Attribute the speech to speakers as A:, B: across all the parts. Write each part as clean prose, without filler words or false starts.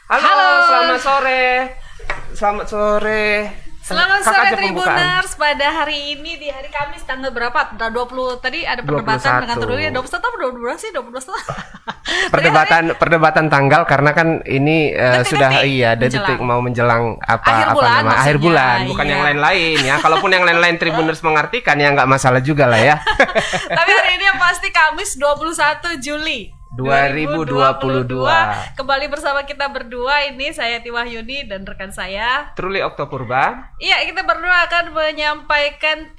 A: Halo, selamat sore. Selamat sore.
B: Selamat
A: Kakak
B: sore
A: aja pembukaan.
B: Tribuners. Pada hari ini di hari Kamis tanggal berapa? 20 tadi ada perdebatan
A: 21.
B: dengan Truli 21 atau 22 sih? 22.
A: Perdebatan tanggal karena kan ini sudah detik mau menjelang
B: Akhir
A: akhir bulan,
B: maksudnya,
A: bukan
B: iya.
A: yang lain-lain ya. Kalaupun yang lain-lain Tribuners mengartikan ya nggak masalah juga lah ya.
B: Tapi hari ini yang pasti Kamis 21 Juli
A: 2022.
B: Kembali bersama kita berdua, ini saya Tiwahyuni dan rekan saya
A: Truli Oktopurba.
B: Iya, kita berdua akan menyampaikan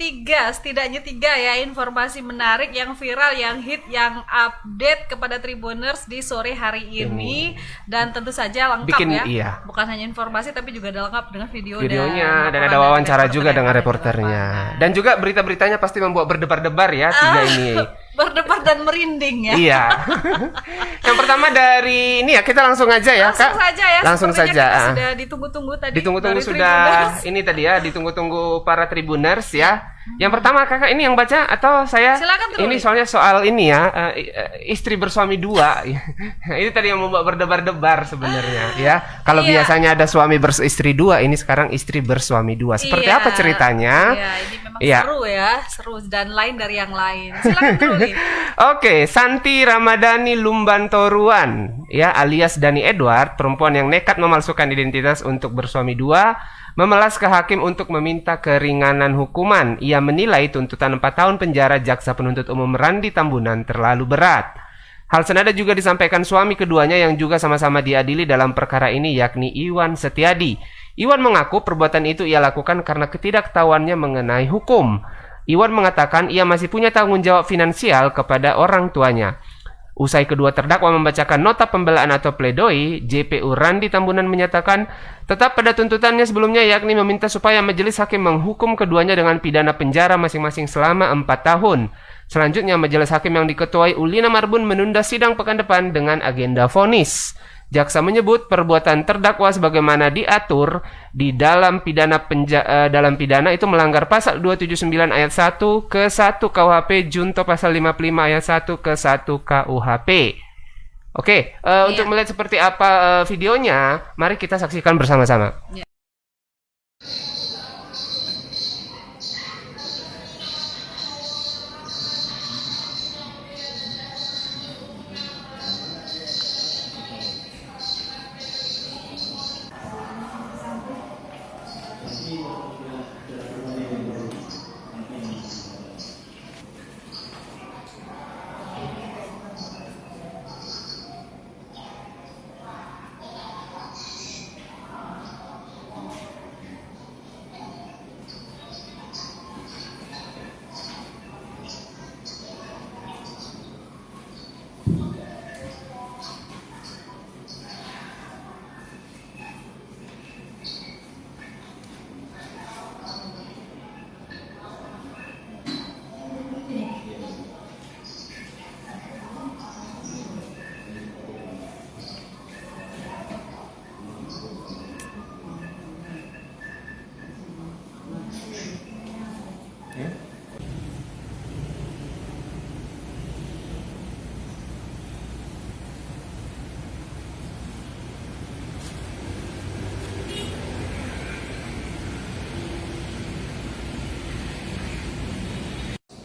B: setidaknya tiga ya informasi menarik yang viral, yang hit, yang update kepada Tribuners di sore hari ini. Dan tentu saja lengkap
A: Iya.
B: Bukan hanya informasi tapi juga ada lengkap dengan
A: videonya dan ada wawancara juga dengan reporternya. Dan juga berita-beritanya pasti membuat berdebar-debar ya tiga ini.
B: Berdebar dan merinding ya.
A: Iya. Yang pertama dari ini ya, kita langsung aja ya,
B: Langsung
A: Kak.
B: saja ya.
A: Langsung
B: Sepertinya
A: saja.
B: Kita sudah ditunggu-tunggu tadi.
A: Ditunggu-tunggu
B: dari
A: sudah
B: Tribuners.
A: ini tadi ya, ditunggu-tunggu para Tribuners ya. Yang pertama Kakak ini yang baca atau saya?
B: Silakan, Truli.
A: Ini soalnya soal ini ya, istri bersuami dua. Ini tadi yang membuat berdebar-debar sebenarnya ya. Kalau
B: Iya.
A: biasanya ada suami beristri dua, ini sekarang istri bersuami dua. Seperti
B: Iya.
A: apa ceritanya?
B: Iya, ini memang
A: Iya.
B: seru ya, seru dan lain dari yang lain. Silakan Truli.
A: Oke, Santi Ramadhani Lumbantoruan, ya alias Dani Edward, perempuan yang nekat memalsukan identitas untuk bersuami dua, memelas ke hakim untuk meminta keringanan hukuman. Ia menilai tuntutan 4 tahun penjara jaksa penuntut umum Randi Tambunan terlalu berat. Hal senada juga disampaikan suami keduanya yang juga sama-sama diadili dalam perkara ini, yakni Iwan Setiadi. Iwan mengaku perbuatan itu ia lakukan karena ketidaktahuannya mengenai hukum. Iwan mengatakan ia masih punya tanggung jawab finansial kepada orang tuanya. Usai kedua terdakwa membacakan nota pembelaan atau pledoi, JPU Randi Tambunan menyatakan tetap pada tuntutannya sebelumnya, yakni meminta supaya majelis hakim menghukum keduanya dengan pidana penjara masing-masing selama 4 tahun. Selanjutnya, majelis hakim yang diketuai Ulina Marbun menunda sidang pekan depan dengan agenda vonis. Jaksa menyebut perbuatan terdakwa sebagaimana diatur di dalam dalam pidana itu melanggar pasal 279 ayat 1 ke 1 KUHP junto pasal 55 ayat 1 ke 1 KUHP. Oke, untuk melihat seperti apa videonya, mari kita saksikan bersama-sama.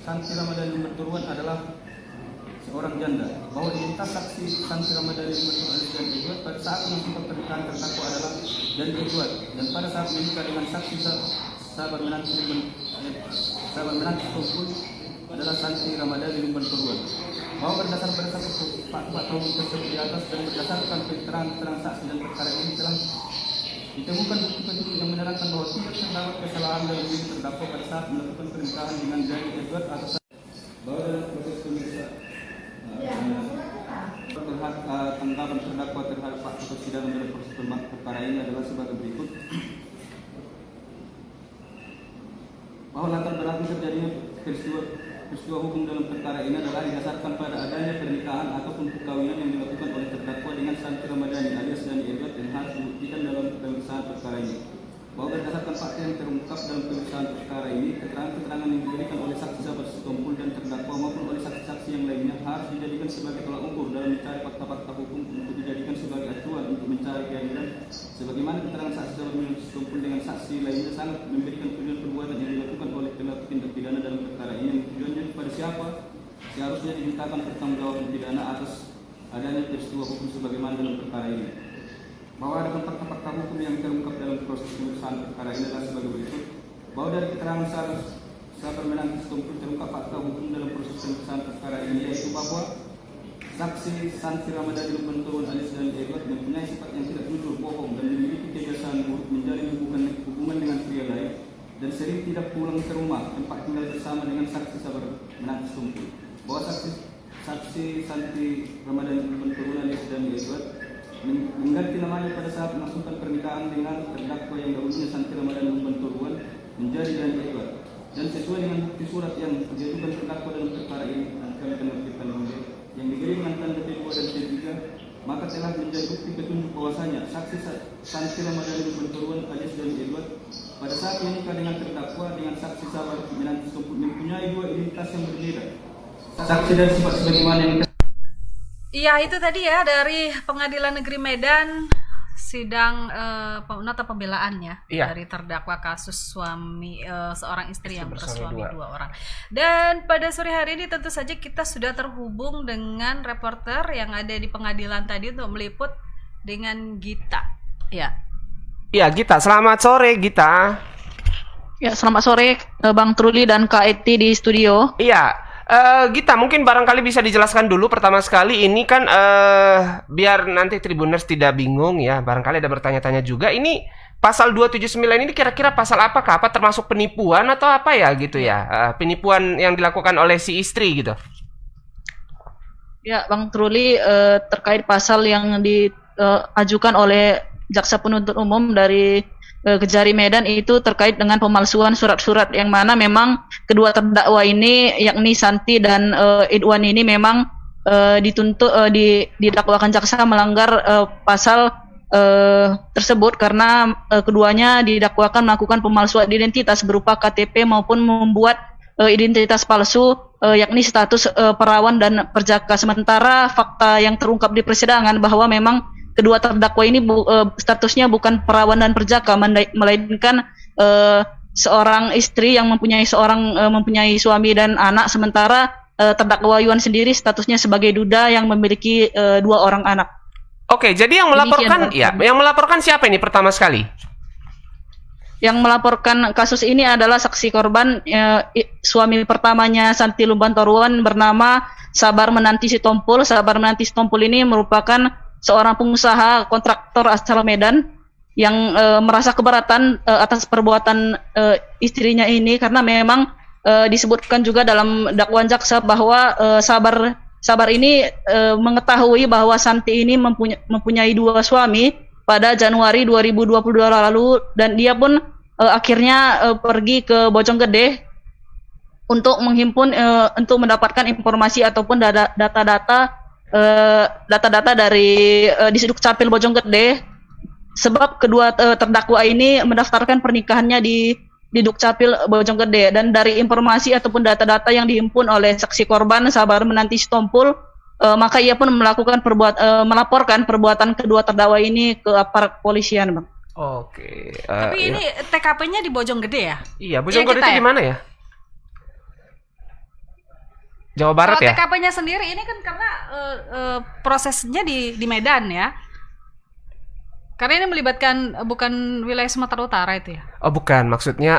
C: Santi Ramadhani Lumbantoruan adalah seorang janda. Bahwa identitas saksi Santi Ramadhani Lumbantoruan dan Edward pada saat melakukan pernikahan terdakwa adalah Dani Edward, dan pada saat menikah dengan saksi sahabat menantu Tumpul adalah Santi Ramadhani Lumbantoruan. Bahwa berdasarkan Pak tahun tersebut di atas dan berdasarkan keterangan saksi dan perkara ini telah ditemukan bukti-bukti yang menerangkan bahwa tidak terdapat kesalahan dalam diri terdakwa pada saat melakukan pernikahan dengan Dani Edward atau bahwa dalam proses pemeriksaan tanggapan terdakwa terhadap fakta persidangan dalam proses perkara ini adalah sebagai berikut. Bahwa latar belakang terjadinya peristiwa hukum dalam perkara ini adalah didasarkan pada adanya pernikahan ataupun perkawinan yang dilakukan oleh terdakwa dengan Santi Ramadhani alias Dani Edward dan harus dibuktikan dalam pemeriksaan perkara ini. Bahwa berdasarkan fakta yang terungkap dalam pemeriksaan perkara ini, keterangan-keterangan yang diberikan oleh saksi sahabat Tumpul dan terdakwa maupun oleh saksi-saksi yang lainnya harus dijadikan sebagai tolak ukur dalam mencari fakta-fakta hukum untuk dijadikan sebagai acuan untuk mencari hari keadilan sebagaimana keterangan saksi Sabar Menanti Sitompul dengan saksi lainnya sangat memberikan tujuan perbuatan yang dilakukan oleh pelaku tindak pidana dalam perkara ini yang tujuannya kepada siapa seharusnya dimintakan pertanggungjawaban pidana atas adanya peristiwa hukum sebagaimana dalam perkara ini. Bahwa ada fakta-fakta hukum yang terungkap dalam proses pemeriksaan perkara ini adalah sebagai berikut. Bahwa dari keterangan Sabar Menanti Sitompul terungkap fakta hukum dalam proses pemeriksaan perkara ini, yaitu bahwa saksi Santi Ramadhani Lumbantoruan alias Dani Edward mempunyai sifat yang tidak jujur, bohong, dan memiliki kebiasaan buruk menjalin hubungan dengan pria lain dan sering tidak pulang ke rumah tempat tinggal bersama dengan saksi Sabar Menanti Sitompul. Bahwa saksi Santi Ramadhani Lumbantoruan alias Dani Edward mengganti namanya pada saat melangsungkan pernikahan dengan terdakwa yang dahulunya Santi Ramadhani Lumbantoruan menjadi Dani Edward, dan sesuai dengan bukti surat yang diajukan terdakwa dalam perkara ini kami penerbitan yang dikirim dengan tanda P2 dan P3, maka telah menjadi bukti petunjuk bahwasanya saksi Santi Ramadhani Lumbantoruan alias Dani Edward pada saat menikah dengan terdakwa dengan saksi Sabar Menanti Sitompul mempunyai dua identitas yang berbeda. Saksi dan sifat sebagaimana yang
B: Iya, itu tadi ya dari Pengadilan Negeri Medan, sidang nota pembelaannya dari terdakwa kasus suami seorang istri yang bersuami dua orang. Dan pada sore hari ini tentu saja kita sudah terhubung dengan reporter yang ada di pengadilan tadi untuk meliput dengan Gita. Ya.
A: Iya, Gita. Selamat sore, Gita.
D: Ya, selamat sore Bang Truli dan Kak Eti di studio.
A: Iya. Gita, mungkin barangkali bisa dijelaskan dulu pertama sekali ini kan biar nanti Tribuners tidak bingung ya, barangkali ada bertanya-tanya juga, ini pasal 279 ini kira-kira pasal apakah? Apa termasuk penipuan atau apa ya gitu ya? Penipuan yang dilakukan oleh si istri gitu.
D: Ya, Bang Truli, terkait pasal yang diajukan oleh Jaksa Penuntut Umum dari Kejari Medan itu terkait dengan pemalsuan surat-surat yang mana memang kedua terdakwa ini yakni Santi dan Idwan ini memang didakwakan jaksa melanggar pasal tersebut karena keduanya didakwakan melakukan pemalsuan identitas berupa KTP maupun membuat identitas palsu yakni status perawan dan perjaka. Sementara fakta yang terungkap di persidangan bahwa memang kedua terdakwa ini statusnya bukan perawan dan perjaka, melainkan seorang istri yang mempunyai suami dan anak, sementara terdakwa Iwan sendiri statusnya sebagai duda yang memiliki 2 orang anak.
A: Oke, jadi yang melaporkan yang melaporkan siapa ini pertama sekali?
D: Yang melaporkan kasus ini adalah saksi korban suami pertamanya Santi Lumbantoruan bernama Sabar Menanti Sitompul. Sabar Menanti Sitompul ini merupakan seorang pengusaha kontraktor asal Medan yang merasa keberatan atas perbuatan istrinya ini karena memang disebutkan juga dalam dakwaan jaksa bahwa Sabar ini mengetahui bahwa Santi ini mempunyai 2 suami pada Januari 2022 lalu, dan dia pun akhirnya pergi ke Bojonggede untuk menghimpun untuk mendapatkan informasi ataupun data-data dari Disduk Capil Bojonggede, sebab kedua terdakwa ini mendaftarkan pernikahannya di Dukcapil Bojonggede, dan dari informasi ataupun data-data yang dihimpun oleh saksi korban Sabar Menanti Sitompul, maka ia pun melaporkan perbuatan kedua terdakwa ini ke aparat kepolisian, Bang.
A: Oke.
B: Tapi ini TKP-nya di Bojonggede ya?
A: Iya, Bojonggede itu di mana ya? Jawa Barat ya?
B: Kalau TKP-nya sendiri ini kan karena prosesnya di Medan ya. Karena ini melibatkan bukan wilayah Sumatera Utara itu ya? Oh
A: bukan, maksudnya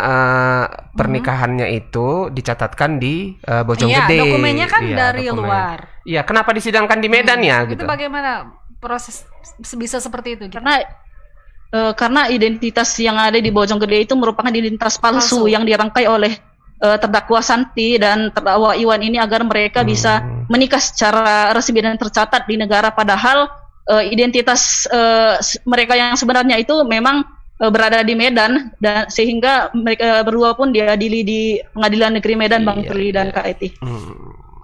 A: pernikahannya itu dicatatkan di Bojonggede.
B: Iya, dokumennya kan dari luar.
A: Iya, kenapa disidangkan di Medan ya? Gitu.
B: Itu bagaimana proses bisa seperti itu? Gitu?
D: Karena identitas yang ada di Bojonggede itu merupakan identitas palsu yang dirangkai oleh terdakwa Santi dan terdakwa Iwan ini agar mereka bisa menikah secara resmi dan tercatat di negara, padahal identitas mereka yang sebenarnya itu memang berada di Medan, dan sehingga mereka berdua pun diadili di Pengadilan Negeri Medan, Bang Truli dan Kak Eti.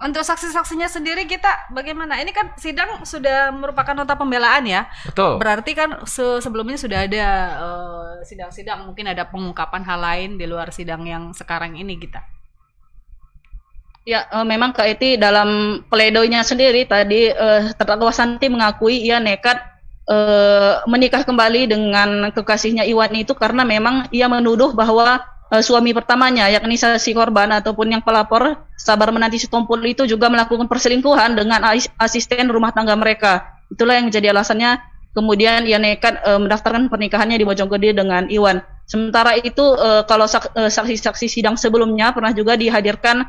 B: Untuk saksi-saksinya sendiri kita bagaimana? Ini kan sidang sudah merupakan nota pembelaan ya.
A: Betul.
B: Berarti kan sebelumnya sudah ada sidang-sidang, mungkin ada pengungkapan hal lain di luar sidang yang sekarang ini kita.
D: Ya, memang Kak Eti dalam pledoinya sendiri tadi terdakwa Santi mengakui ia nekat menikah kembali dengan kekasihnya Iwan itu karena memang ia menuduh bahwa suami pertamanya yakni saksi korban ataupun yang pelapor Sabar Menanti Sitompul itu juga melakukan perselingkuhan dengan asisten rumah tangga mereka. Itulah yang menjadi alasannya kemudian ia nekat mendaftarkan pernikahannya di Bojonggede dengan Iwan. Sementara itu kalau saksi-saksi sidang sebelumnya pernah juga dihadirkan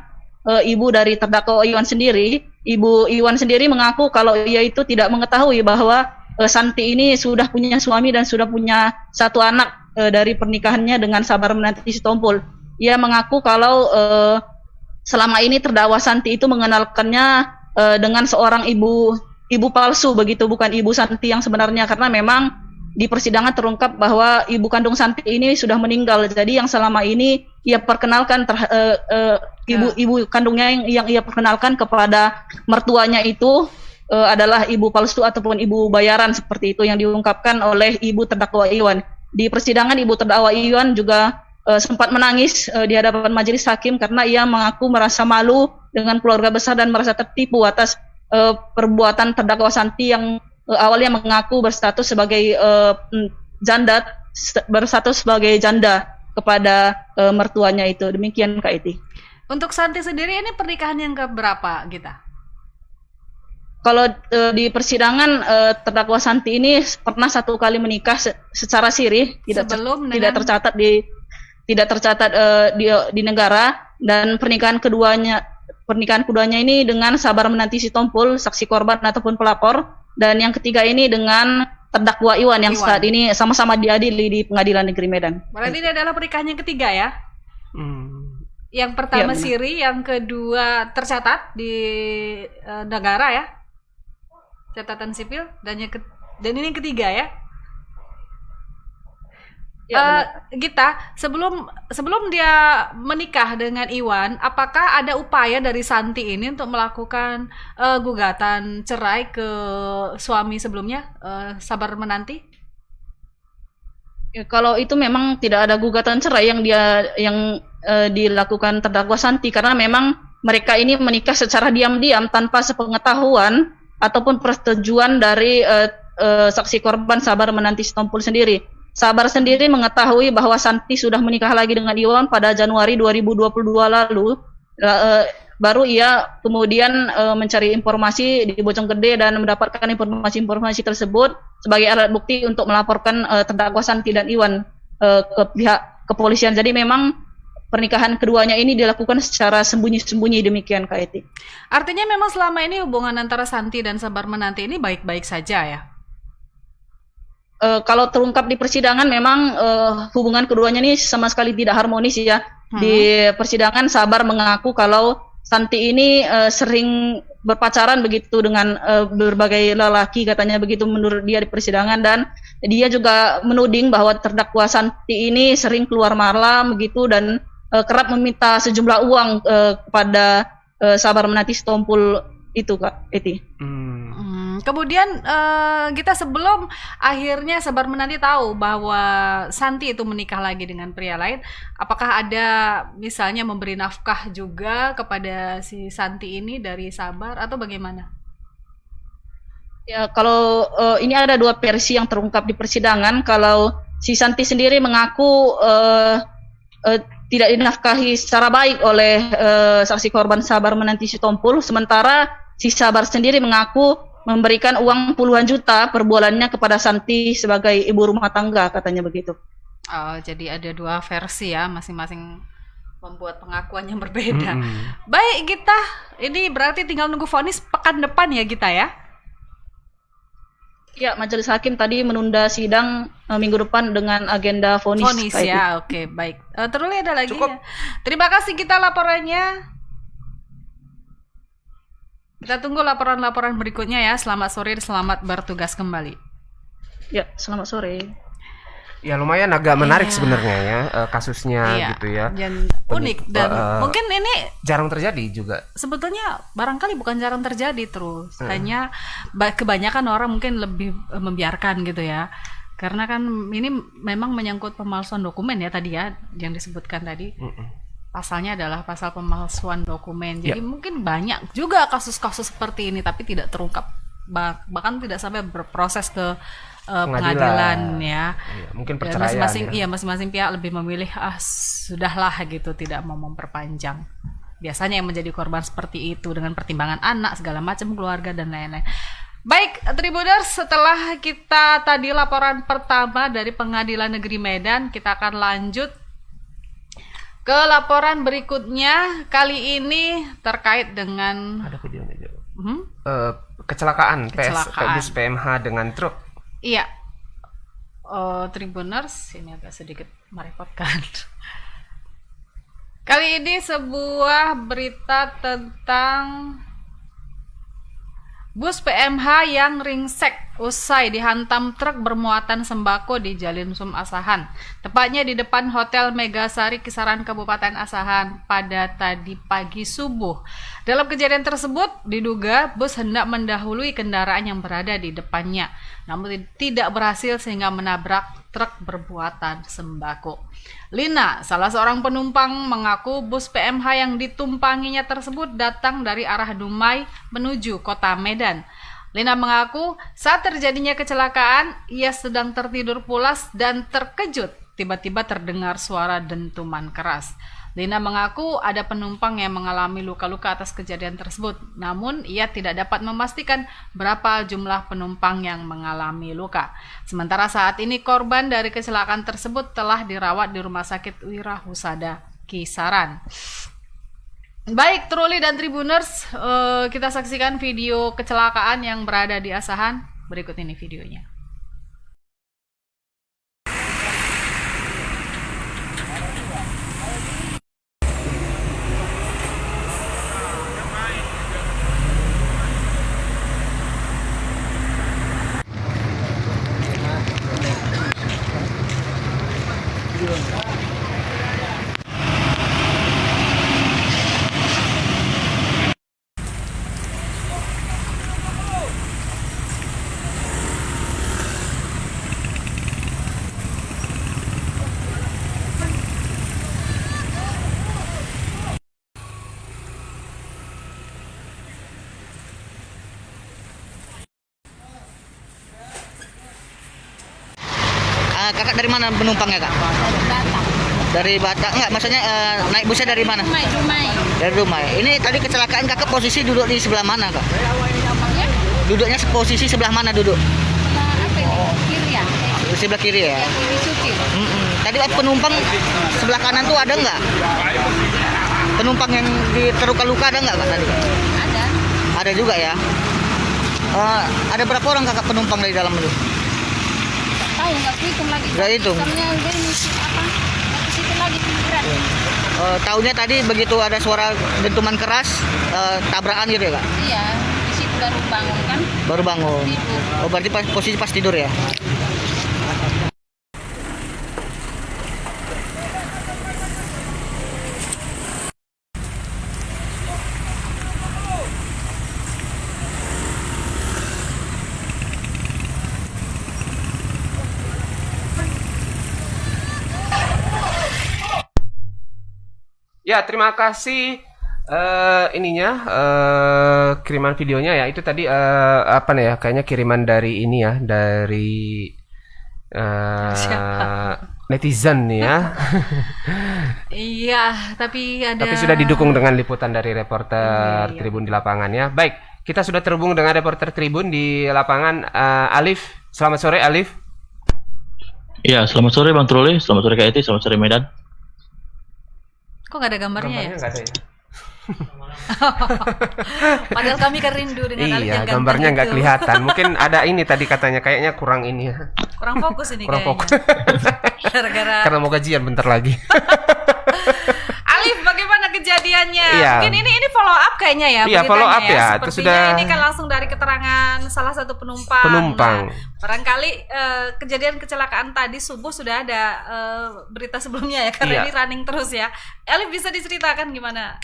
D: ibu dari terdakwa Iwan sendiri. Ibu Iwan sendiri mengaku kalau ia itu tidak mengetahui bahwa Santi ini sudah punya suami dan sudah punya satu anak dari pernikahannya dengan Sabar Menanti Sitompul. Ia mengaku kalau selama ini terdakwa Santi itu mengenalkannya dengan seorang ibu palsu begitu, bukan ibu Santi yang sebenarnya, karena memang di persidangan terungkap bahwa ibu kandung Santi ini sudah meninggal. Jadi yang selama ini ia perkenalkan ibu kandungnya yang ia perkenalkan kepada mertuanya itu adalah ibu palsu ataupun ibu bayaran, seperti itu yang diungkapkan oleh ibu terdakwa Iwan. Di persidangan ibu terdakwa Iwan juga sempat menangis di hadapan majelis hakim karena ia mengaku merasa malu dengan keluarga besar dan merasa tertipu atas perbuatan terdakwa Santi yang awalnya mengaku berstatus sebagai janda kepada mertuanya itu. Demikian Kak Iti.
B: Untuk Santi sendiri ini pernikahan yang keberapa Gita?
D: Kalau di persidangan terdakwa Santi ini pernah satu kali menikah secara sirih, tidak tercatat di negara, dan pernikahan keduanya ini dengan Sabar Menanti Sitompul, saksi korban ataupun pelapor, dan yang ketiga ini dengan terdakwa Iwan yang saat ini sama-sama diadili di Pengadilan Negeri Medan.
B: Berarti ini adalah pernikahan yang ketiga ya? Yang pertama
D: ya,
B: siri, yang kedua tercatat di negara ya, catatan sipil, dan ini yang ketiga ya. Gita, sebelum dia menikah dengan Iwan, apakah ada upaya dari Santi ini untuk melakukan gugatan cerai ke suami sebelumnya, Sabar Menanti?
D: Ya, kalau itu memang tidak ada gugatan cerai yang dilakukan terdakwa Santi, karena memang mereka ini menikah secara diam-diam tanpa sepengetahuan ataupun persetujuan dari saksi korban Sabar Menanti Sitompul sendiri. Sabar sendiri mengetahui bahwa Santi sudah menikah lagi dengan Iwan pada Januari 2022 lalu. Baru ia kemudian mencari informasi di Bojonggede dan mendapatkan informasi-informasi tersebut sebagai alat bukti untuk melaporkan terdakwa Santi dan Iwan ke pihak kepolisian. Jadi memang pernikahan keduanya ini dilakukan secara sembunyi-sembunyi, demikian Kak Eti.
B: Artinya memang selama ini hubungan antara Santi dan Sabar Menanti ini baik-baik saja ya?
D: Kalau terungkap di persidangan memang hubungan keduanya ini sama sekali tidak harmonis ya. Di persidangan Sabar mengaku kalau Santi ini sering berpacaran begitu dengan berbagai lelaki, katanya begitu menurut dia di persidangan, dan dia juga menuding bahwa terdakwa Santi ini sering keluar malam begitu dan kerap meminta sejumlah uang kepada Sabar Menanti Sitompul itu Kak Eti.
B: Kemudian kita sebelum akhirnya Sabar Menanti tahu bahwa Santi itu menikah lagi dengan pria lain, apakah ada misalnya memberi nafkah juga kepada si Santi ini dari Sabar atau bagaimana?
D: Ya, kalau ini ada dua versi yang terungkap di persidangan. Kalau si Santi sendiri mengaku tidak dinafkahi secara baik oleh saksi korban Sabar Menanti Sitompul, sementara si Sabar sendiri mengaku memberikan uang puluhan juta per bulannya kepada Santi sebagai ibu rumah tangga, katanya begitu.
B: Oh, jadi ada dua versi ya, masing-masing membuat pengakuan yang berbeda. Baik Gita, ini berarti tinggal nunggu vonis pekan depan ya Gita ya?
D: Ya, majelis hakim tadi menunda sidang minggu depan dengan agenda vonis.
B: Vonis ya, oke, baik. Terus ada lagi ya? Terima kasih Gita laporannya. Kita tunggu laporan-laporan berikutnya ya. Selamat sore, selamat bertugas kembali.
D: Ya, selamat sore.
A: Ya lumayan agak menarik sebenarnya ya kasusnya gitu ya.
B: Dan unik dan mungkin ini
A: jarang terjadi juga.
B: Sebetulnya barangkali bukan jarang terjadi terus. Hanya kebanyakan orang mungkin lebih membiarkan gitu ya. Karena kan ini memang menyangkut pemalsuan dokumen ya tadi ya yang disebutkan tadi. Pasalnya adalah pasal pemalsuan dokumen. Jadi mungkin banyak juga kasus-kasus seperti ini tapi tidak terungkap bahkan tidak sampai berproses ke
A: Pengadilan.
B: pengadilan ya.
A: Iya, mungkin
B: Dan
A: perceraian.
B: masing-masing
A: Ya.
B: iya masing-masing pihak lebih memilih sudahlah gitu, tidak mau memperpanjang. Biasanya yang menjadi korban seperti itu dengan pertimbangan anak segala macam, keluarga dan lain-lain. Baik, Tribuners, setelah kita tadi laporan pertama dari Pengadilan Negeri Medan, kita akan lanjut ke laporan berikutnya. Kali ini terkait dengan
A: Ada videonya juga.
B: Hmm?
A: Kecelakaan
B: Kecelakaan.
A: bus PMH dengan truk.
B: Iya, Tribuners, ini agak sedikit merepotkan. Kali ini sebuah berita tentang bus PMH yang ringsek usai dihantam truk bermuatan sembako di Jalinsum Asahan. Tepatnya di depan Hotel Megasari Kisaran Kabupaten Asahan pada tadi pagi subuh. Dalam kejadian tersebut diduga bus hendak mendahului kendaraan yang berada di depannya, namun tidak berhasil sehingga menabrak truk bermuatan sembako. Lina, salah seorang penumpang, mengaku bus PMH yang ditumpanginya tersebut datang dari arah Dumai menuju kota Medan. Lina mengaku saat terjadinya kecelakaan, ia sedang tertidur pulas dan terkejut tiba-tiba terdengar suara dentuman keras. Lina mengaku ada penumpang yang mengalami luka-luka atas kejadian tersebut, namun ia tidak dapat memastikan berapa jumlah penumpang yang mengalami luka. Sementara saat ini korban dari kecelakaan tersebut telah dirawat di Rumah Sakit Wirahusada Kisaran. Baik, Truli dan Tribuners, kita saksikan video kecelakaan yang berada di Asahan. Berikut ini videonya.
E: Kakak dari mana penumpangnya, Kak? Dari Batak. Enggak, maksudnya naik busnya dari mana?
F: Dumai.
E: Dari Dumai. Ini tadi kecelakaan Kakak posisi duduk di sebelah mana, Kak? Duduknya posisi sebelah mana duduk?
F: Apa ini? Kiri ya?
E: Di sebelah kiri ya.
F: Kiri supir.
E: Tadi penumpang sebelah kanan tuh ada nggak? Penumpang yang terluka-luka ada nggak, Kak, tadi?
F: Ada.
E: Ada juga ya. Ada berapa orang Kakak penumpang dari dalam itu?
F: Tahu nggak hitung lagi.
E: Nggak hitung.
F: Hitamnya udah ngisi apa? Ke situ lagi berat.
E: Taunya tadi begitu ada suara dentuman keras, tabrakan gitu ya, Kak?
F: Iya. Di situ baru bangun kan?
E: Baru bangun.
F: Tidur.
E: Oh, berarti posisi pas tidur ya?
A: Ya, terima kasih kiriman videonya ya. Itu tadi apa nih ya? Kayaknya kiriman dari ini ya, dari netizen nih ya.
B: Iya, tapi ada.
A: Tapi sudah didukung dengan liputan dari reporter
B: Iya.
A: Tribun di lapangan ya. Baik, kita sudah terhubung dengan reporter Tribun di lapangan, Alif. Selamat sore, Alif.
G: Iya, selamat sore Bang Truli, selamat sore Kak Eti, selamat sore Medan.
B: Kok nggak ada gambarnya,
A: Gambarnya
B: ya?
A: nggak ada ya?
B: Padahal kami kan rindu dengan Alif
A: Iya,
B: yang ganteng
A: gambarnya nggak
B: itu.
A: kelihatan. Mungkin ada ini tadi katanya, kayaknya kurang ini ya.
B: Kurang fokus ini
A: Kurang
B: kayaknya.
A: fokus.
B: Gara-gara
A: Karena mau gajian bentar lagi.
B: Alif, bagaimana kejadiannya?
A: Iya.
B: Mungkin ini follow up kayaknya ya.
A: Iya,
B: beritanya
A: follow up ya. Itu
B: Sepertinya
A: sudah-
B: ini kan langsung dari keterangan salah satu penumpang.
A: Penumpang.
B: Nah, barangkali kejadian kecelakaan tadi subuh sudah ada berita sebelumnya ya, karena
A: Iya.
B: ini running terus ya. Alif, bisa diceritakan gimana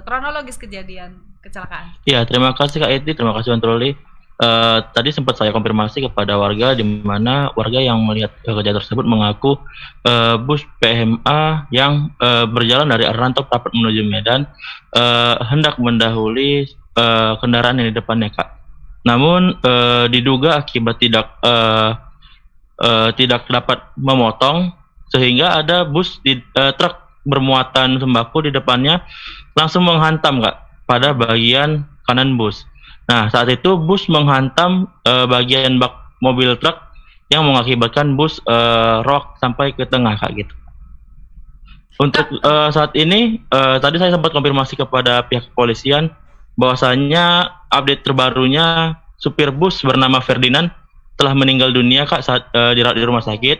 B: kronologis kejadian kecelakaan?
G: Iya, terima kasih Kak Eti, terima kasih Bang Truli. Tadi sempat saya konfirmasi kepada warga, di mana warga yang melihat kejadian tersebut mengaku bus PMA yang berjalan dari Rantau Prapat menuju Medan hendak mendahului kendaraan yang di depannya, Kak. Namun diduga akibat tidak dapat memotong sehingga ada bus truk bermuatan sembako di depannya langsung menghantam Kak pada bagian kanan bus. Nah, saat itu bus menghantam bagian bak mobil truk yang mengakibatkan bus rock sampai ke tengah Kak gitu. Untuk saat ini tadi saya sempat konfirmasi kepada pihak kepolisian bahwasanya update terbarunya supir bus bernama Ferdinand telah meninggal dunia Kak saat dirawat di rumah sakit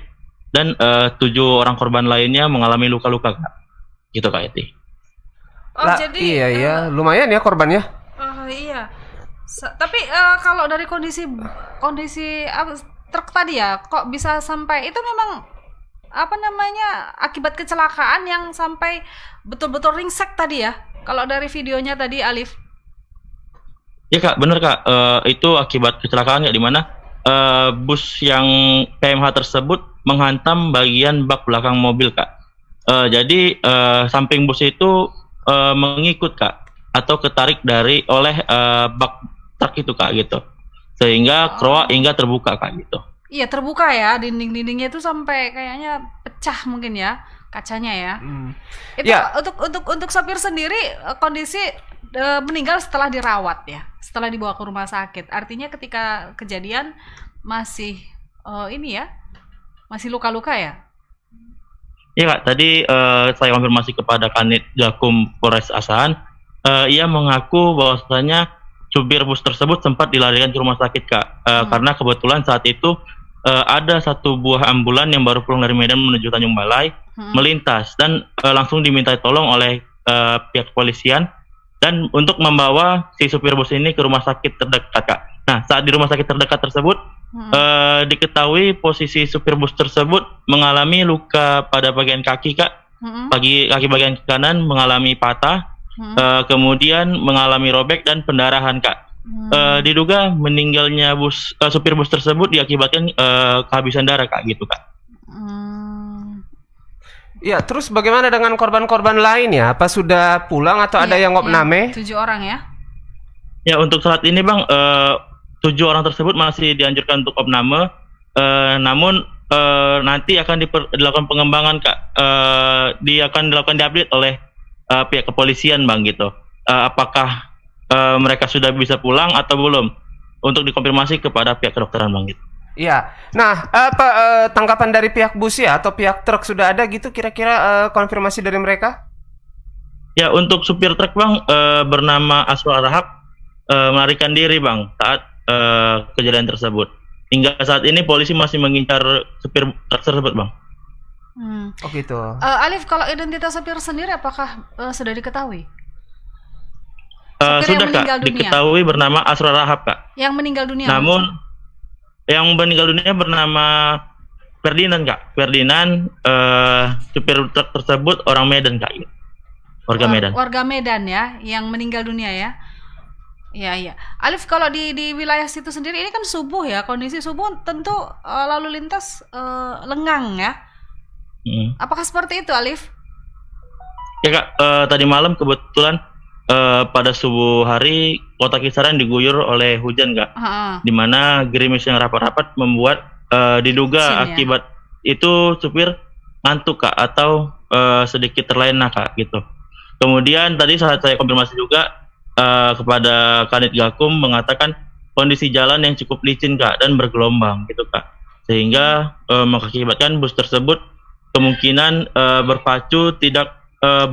G: dan 7 orang korban lainnya mengalami luka-luka Kak. Gitu Kak Eti.
B: Jadi
A: iya, lumayan ya korbannya.
B: iya. Tapi kalau dari kondisi truk tadi ya, kok bisa sampai itu memang akibat kecelakaan yang sampai betul-betul ringsek tadi ya? Kalau dari videonya tadi Alif.
G: Ya Kak, bener Kak. Itu akibat kecelakaan ya, di mana bus yang PMH tersebut menghantam bagian bak belakang mobil Kak. Jadi samping bus itu mengikut Kak atau ketarik oleh bak truk itu Kak gitu, sehingga kroak hingga terbuka Kak gitu.
B: Iya, terbuka ya, dinding-dindingnya itu sampai kayaknya pecah mungkin ya kacanya ya. Itu
A: Ya.
B: untuk sopir sendiri kondisi meninggal setelah dirawat ya, setelah dibawa ke rumah sakit. Artinya ketika kejadian masih masih luka-luka ya.
G: Iya Kak, tadi saya konfirmasi kepada Kanit Gakum Polres Asahan, ia mengaku bahwasanya supir bus tersebut sempat dilarikan ke rumah sakit Kak, karena kebetulan saat itu ada satu buah ambulan yang baru pulang dari Medan menuju Tanjung Balai melintas dan langsung diminta tolong oleh pihak kepolisian dan untuk membawa si supir bus ini ke rumah sakit terdekat Kak. Nah, saat di rumah sakit terdekat tersebut diketahui posisi supir bus tersebut mengalami luka pada bagian kaki Kak, kaki bagian kanan mengalami patah, kemudian mengalami robek dan pendarahan Kak. Diduga meninggalnya supir bus tersebut diakibatkan kehabisan darah Kak gitu Kak.
A: Ya, terus bagaimana dengan korban-korban lain ya? Apa sudah pulang atau ada yang ngopname?
B: 7 orang ya.
G: Ya, untuk saat ini Bang 7 orang tersebut masih dianjurkan untuk opname, namun nanti akan dilakukan pengembangan Kak. Dia akan dilakukan diupdate oleh pihak kepolisian Bang gitu. Apakah mereka sudah bisa pulang atau belum? Untuk dikonfirmasi kepada pihak kedokteran Bang gitu.
A: Iya. Nah, apa tanggapan dari pihak bus ya atau pihak truk sudah ada gitu kira-kira konfirmasi dari mereka?
G: Ya, untuk supir truk Bang bernama Aswar Rahab melarikan diri Bang saat kejadian tersebut. Hingga saat ini polisi masih mengincar supir truk tersebut Bang.
A: Oh gitu.
B: Alif, kalau identitas supir sendiri apakah sudah diketahui? Supir
G: Sudah
B: yang meninggal
G: Kak,
B: dunia.
G: diketahui bernama Aswar Rahab Kak.
B: Yang meninggal dunia.
G: Namun yang meninggal dunia bernama Ferdinand Kak. Ferdinand supir truk tersebut orang Medan Kak. Warga Medan.
B: Warga Medan ya, yang meninggal dunia ya. Iya. Alif, kalau di wilayah situ sendiri ini kan subuh ya, kondisi subuh tentu lalu lintas lengang ya. Apakah seperti itu Alif?
G: Ya Kak, tadi malam kebetulan pada subuh hari kota Kisaran diguyur oleh hujan Kak, di mana gerimis yang rapat-rapat membuat diduga akibat itu supir ngantuk Kak atau sedikit terlena Kak gitu. Kemudian tadi saat saya konfirmasi juga kepada Kanit Gakum mengatakan kondisi jalan yang cukup licin Kak dan bergelombang gitu Kak, sehingga mengakibatkan bus tersebut kemungkinan berpacu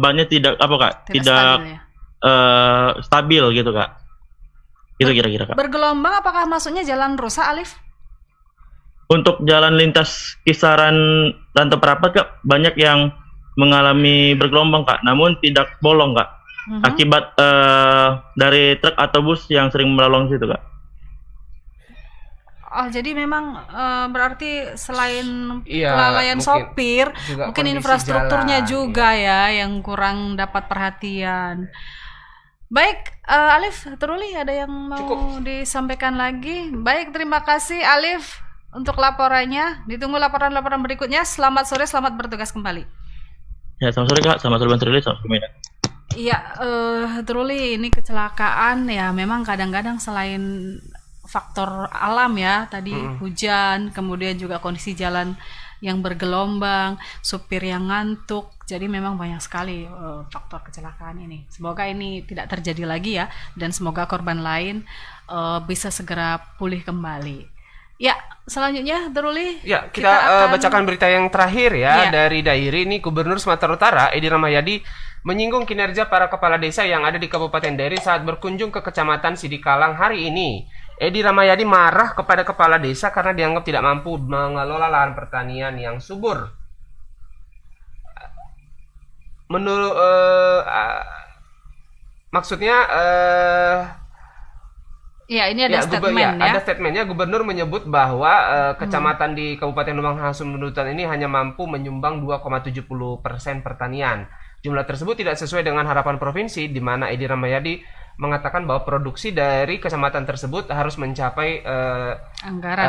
G: bannya tidak stabil gitu Kak. Itu kira-kira Kak.
B: Bergelombang apakah maksudnya jalan rusak Alif?
G: Untuk jalan lintas Kisaran Rantau Perapat Kak banyak yang mengalami bergelombang Kak, namun tidak bolong Kak. Akibat dari truk atau bus yang sering melalui situ Kak.
B: Oh, jadi memang berarti selain
A: Iya,
B: kelalaian
A: mungkin
B: sopir,
A: juga
B: mungkin
A: kondisi
B: infrastrukturnya
A: jalan,
B: juga ya yang kurang dapat perhatian. Baik, Alif, Truli ada yang mau disampaikan lagi? Baik, terima kasih Alif untuk laporannya. Ditunggu laporan-laporan berikutnya. Selamat sore, selamat bertugas kembali.
G: Ya, selamat sore Kak, selamat sore Bang Truli, selamat sore Medan.
B: Iya, Truli, ini kecelakaan ya memang kadang-kadang selain faktor alam ya, tadi hujan, kemudian juga kondisi jalan yang bergelombang, supir yang ngantuk. Jadi memang banyak sekali faktor kecelakaan ini. Semoga ini tidak terjadi lagi ya, dan semoga korban lain bisa segera pulih kembali. Ya, selanjutnya Druli.
A: Ya, kita bacakan berita yang terakhir ya, dari Dairi. Ini Gubernur Sumatera Utara Edi Rahmayadi menyinggung kinerja para kepala desa yang ada di Kabupaten Dairi saat berkunjung ke Kecamatan Sidikalang hari ini. Edi Rahmayadi marah kepada kepala desa karena dianggap tidak mampu mengelola lahan pertanian yang subur. Menurut maksudnya
B: ya, ini ada statement ya.
A: Ada statementnya, Gubernur menyebut bahwa kecamatan di Kabupaten Lumang Hasundutan ini hanya mampu menyumbang 2,70% pertanian. Jumlah tersebut tidak sesuai dengan harapan provinsi, di mana Edi Rahmayadi mengatakan bahwa produksi dari kecamatan tersebut harus mencapai
B: anggaran.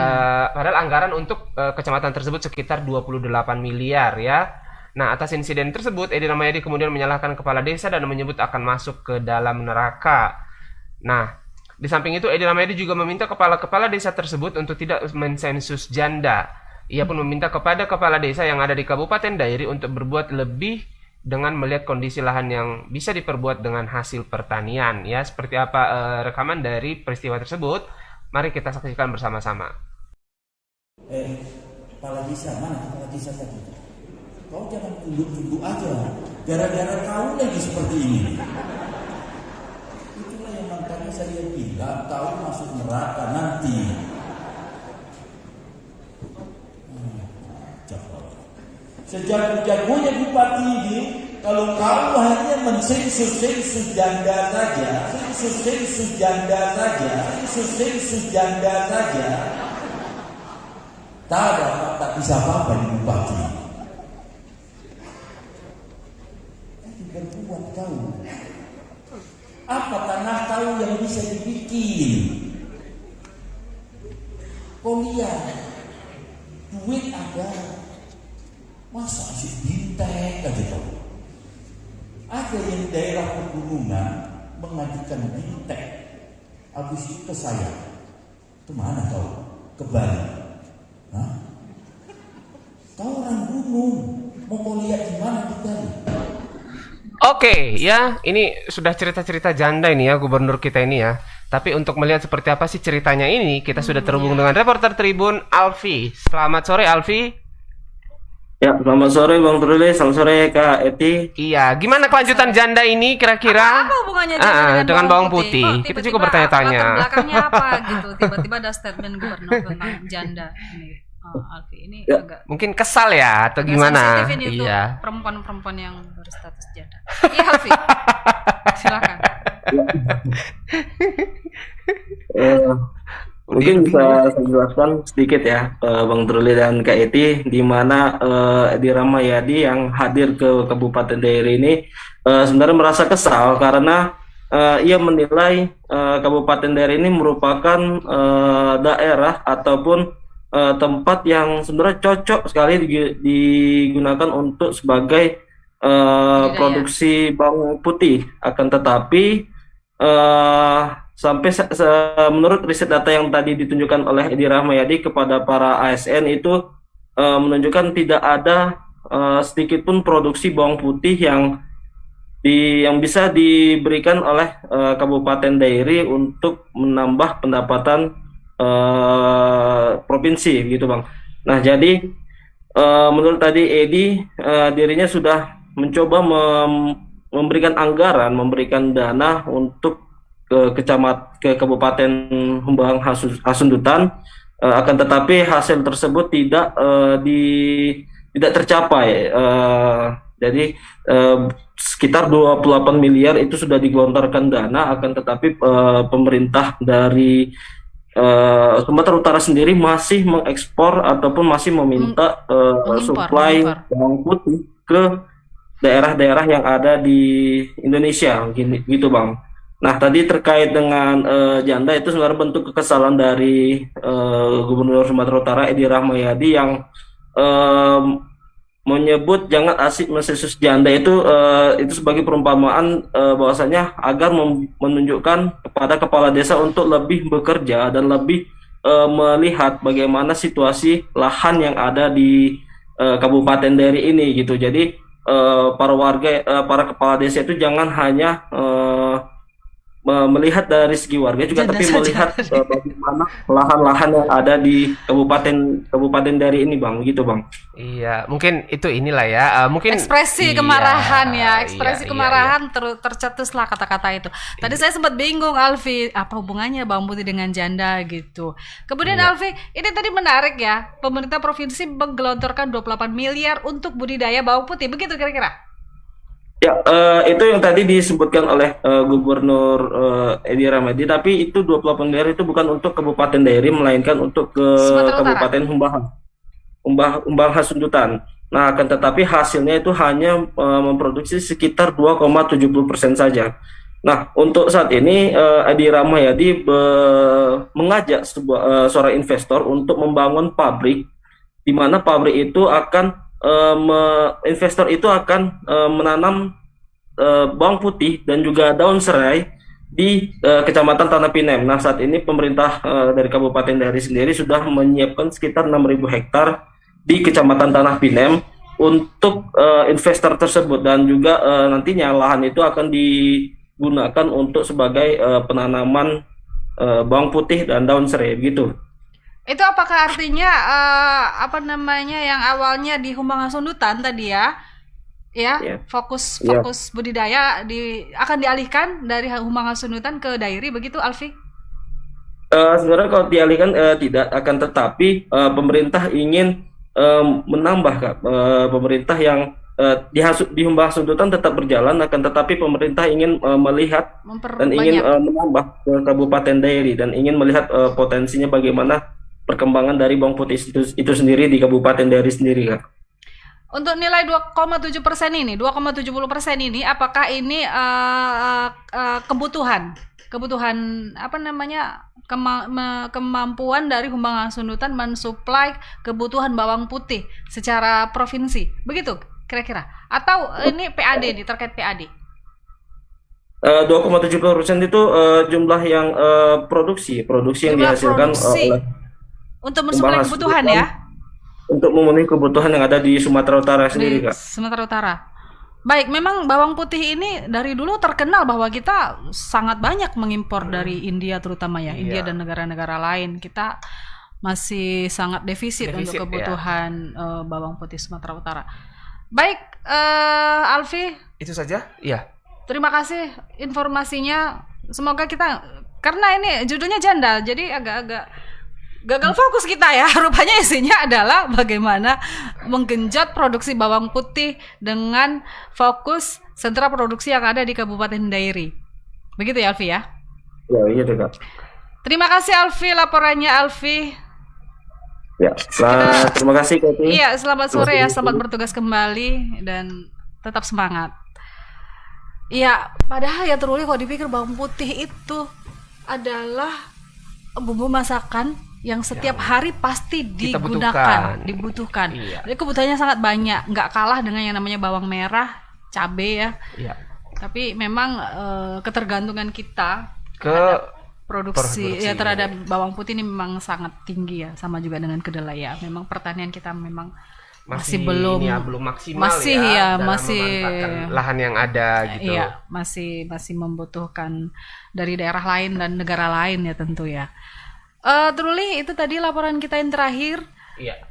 A: Padahal anggaran untuk kecamatan tersebut sekitar 28 miliar ya. Nah, atas insiden tersebut, Edi Rahmayadi kemudian menyalahkan kepala desa dan menyebut akan masuk ke dalam neraka. Nah, di samping itu, Edi Rahmayadi juga meminta kepala-kepala desa tersebut untuk tidak mensensus janda. Ia pun meminta kepada kepala desa yang ada di Kabupaten Dairi untuk berbuat lebih dengan melihat kondisi lahan yang bisa diperbuat dengan hasil pertanian. Ya, seperti apa rekaman dari peristiwa tersebut? Mari kita saksikan bersama-sama.
H: Kepala desa, mana kepala desa tadi? Kau jangan tunduk-tunduk aja. Gara-gara kau lagi seperti ini. Itulah yang makanya saya bilang kau masuk neraka nanti. Sejago-jagonya bupati ini, kalau kau hanya mensensus-sensus janda saja, sensus-sensus janda saja, tak bisa apa-apa di bupati. Berbuat kau. Apa tanah kau yang bisa dibikin? Kau lihat, duit ada. Masa asyik bintek aja kau? Ada yang daerah pegunungan mengajukan bintek. Habis itu ke saya. Kemana kau? Ke Bali. Hah? Kau orang gunung. Mau kau lihat di mana di Bali?
A: Oke, ya, ini sudah cerita-cerita janda ini ya, gubernur kita ini ya. Tapi untuk melihat seperti apa sih ceritanya ini, kita sudah terhubung dengan reporter Tribun Alfi. Selamat sore Alfi.
I: Ya, selamat sore Bang Truli, selamat sore Kak Eti.
A: Iya, gimana kelanjutan janda ini kira-kira?
B: Apa hubungannya dengan
A: bawang putih? Kita juga bertanya-tanya.
B: Latar belakangnya apa gitu? Tiba-tiba ada statement gubernur tentang janda ini. Alfi, ini agak
A: mungkin kesal ya atau gimana?
B: Ini
A: Iya.
B: untuk perempuan-perempuan yang berstatus janda. Iya Alfi, silakan.
I: Mungkin bisa saya jelaskan sedikit ya ke Bang Truli dan Kak Eti, di mana Edi Rahmayadi yang hadir ke Kabupaten Dairi ini sebenarnya merasa kesal karena ia menilai Kabupaten Dairi ini merupakan daerah ataupun tempat yang sebenarnya cocok sekali digunakan untuk sebagai produksi bawang putih. Akan tetapi sampai menurut riset data yang tadi ditunjukkan oleh Edi Rahmayadi kepada para ASN itu menunjukkan tidak ada sedikit pun produksi bawang putih yang bisa diberikan oleh Kabupaten Dairi untuk menambah pendapatan provinsi gitu Bang. Nah jadi menurut tadi Edi dirinya sudah mencoba memberikan anggaran, memberikan dana untuk ke Kabupaten Humbang Hasundutan, akan tetapi hasil tersebut tidak tercapai. Jadi sekitar 28 miliar itu sudah digelontorkan dana, akan tetapi pemerintah dari Sumatera Utara sendiri masih mengekspor ataupun masih meminta suplai bawang putih ke daerah-daerah yang ada di Indonesia, gitu Bang. Nah tadi terkait dengan janda itu sebenarnya bentuk kekesalan dari Gubernur Sumatera Utara Edi Rahmayadi yang menyebut jangan asik mensesus janda itu sebagai perumpamaan bahwasanya agar menunjukkan kepada kepala desa untuk lebih bekerja dan lebih melihat bagaimana situasi lahan yang ada di Kabupaten Dairi ini gitu. Jadi para warga, para kepala desa itu jangan hanya melihat dari segi warga juga, tapi melihat bagaimana lahan-lahan yang ada di Kabupaten Dairi ini, Bang, gitu, Bang.
A: Iya, mungkin itu inilah ya, mungkin
B: ekspresi
A: iya,
B: kemarahan ya, ekspresi
A: iya,
B: kemarahan tercetuslah kata-kata itu. Tadi saya sempat bingung, Alfi, apa hubungannya bawang putih dengan janda gitu. Kemudian Alfi, ini tadi menarik ya, pemerintah provinsi menggelontorkan 28 miliar untuk budidaya bawang putih, begitu kira-kira?
I: Ya, itu yang tadi disebutkan oleh Gubernur Edi Rahmayadi, tapi itu 28 miliar itu bukan untuk Kabupaten Dairi, melainkan untuk ke Kabupaten Humbang Hasundutan. Nah, akan tetapi hasilnya itu hanya memproduksi sekitar 2,70% saja. Nah, untuk saat ini Edi Rahmayadi mengajak seorang investor untuk membangun pabrik, di mana pabrik itu akan investor itu akan menanam bawang putih dan juga daun serai di Kecamatan Tanah Pinem. Nah, saat ini pemerintah dari Kabupaten Dairi sendiri sudah menyiapkan sekitar 6.000 hektar di Kecamatan Tanah Pinem untuk investor tersebut, dan juga nantinya lahan itu akan digunakan untuk sebagai penanaman bawang putih dan daun serai gitu.
B: Itu apakah artinya yang awalnya di Humbang Hasundutan tadi ya, fokus budidaya akan dialihkan dari Humbang Hasundutan ke Dairi, begitu Alfi?
I: Sebenarnya kalau dialihkan tidak, akan tetapi pemerintah ingin menambah, Kak. Pemerintah yang di Humbang Hasundutan tetap berjalan, akan tetapi pemerintah ingin melihat dan ingin menambah ke Kabupaten Dairi, dan ingin melihat potensinya bagaimana perkembangan dari bawang putih itu sendiri di Kabupaten Dairi sendiri, Kak.
B: Untuk nilai 2,70% ini, apakah ini kemampuan dari Humbang Hasundutan mensuplai kebutuhan bawang putih secara provinsi, begitu kira-kira? Atau ini PAD nih, terkait PAD?
I: 2,70% itu jumlah yang produksi yang dihasilkan oleh
B: untuk mensuplai kebutuhan ya?
I: Untuk memenuhi kebutuhan yang ada di Sumatera Utara sendiri, Kak.
B: Sumatera Utara. Baik, memang bawang putih ini dari dulu terkenal bahwa kita sangat banyak mengimpor dari India terutama ya, India dan negara-negara lain. Kita masih sangat defisit untuk kebutuhan bawang putih Sumatera Utara. Baik, Alfi. Itu saja? Iya. Terima kasih informasinya. Semoga kita, karena ini judulnya janda, jadi agak-agak gagal fokus kita ya. Rupanya isinya adalah bagaimana menggenjot produksi bawang putih dengan fokus sentra produksi yang ada di Kabupaten Dairi. Begitu ya, Alfi ya?
I: Ya, iya Kak.
B: Terima kasih Alfi, laporannya Alfi.
I: Ya, terima kasih Kak.
B: Iya, selamat sore ya, selamat bertugas kembali dan tetap semangat. Iya, padahal ya Truli kalau dipikir bawang putih itu adalah bumbu masakan yang setiap hari pasti dibutuhkan.
A: Iya.
B: Jadi kebutuhannya sangat banyak, nggak kalah dengan yang namanya bawang merah, cabai ya.
A: Iya.
B: Tapi memang ketergantungan kita
A: ke
B: produksi ya terhadap bawang putih ini memang sangat tinggi ya, sama juga dengan kedelai ya. Memang pertanian kita memang masih belum
A: maksimal
B: masih
A: lahan yang ada gitu.
B: Iya, masih membutuhkan dari daerah lain dan negara lain ya tentu ya. Truli, itu tadi laporan kita yang terakhir.
A: Iya.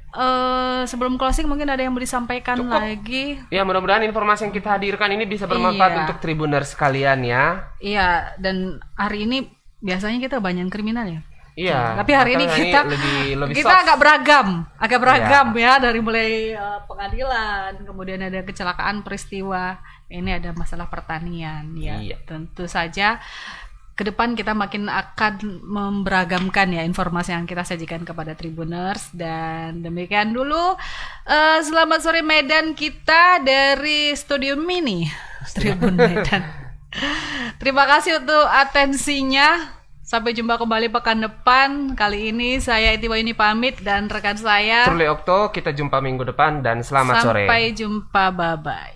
B: Sebelum closing mungkin ada yang mau disampaikan lagi.
A: Ya, mudah-mudahan informasi yang kita hadirkan ini bisa bermanfaat untuk Tribuners sekalian ya.
B: Iya, dan hari ini biasanya kita banyak kriminal ya.
A: Iya.
B: Tapi hari ini kita
A: lebih
B: kita agak beragam ya, dari mulai pengadilan, kemudian ada kecelakaan peristiwa, ini ada masalah pertanian ya.
A: Iya.
B: Tentu saja ke depan kita makin akan memberagamkan ya informasi yang kita sajikan kepada Tribuners. Dan demikian dulu selamat sore Medan kita dari Studio Mini Tribun Medan. Terima kasih untuk atensinya. Sampai jumpa kembali pekan depan. Kali ini saya Iti Wayuni pamit dan rekan saya
A: Truly Okto, kita jumpa minggu depan dan selamat sore.
B: Sampai jumpa, bye-bye.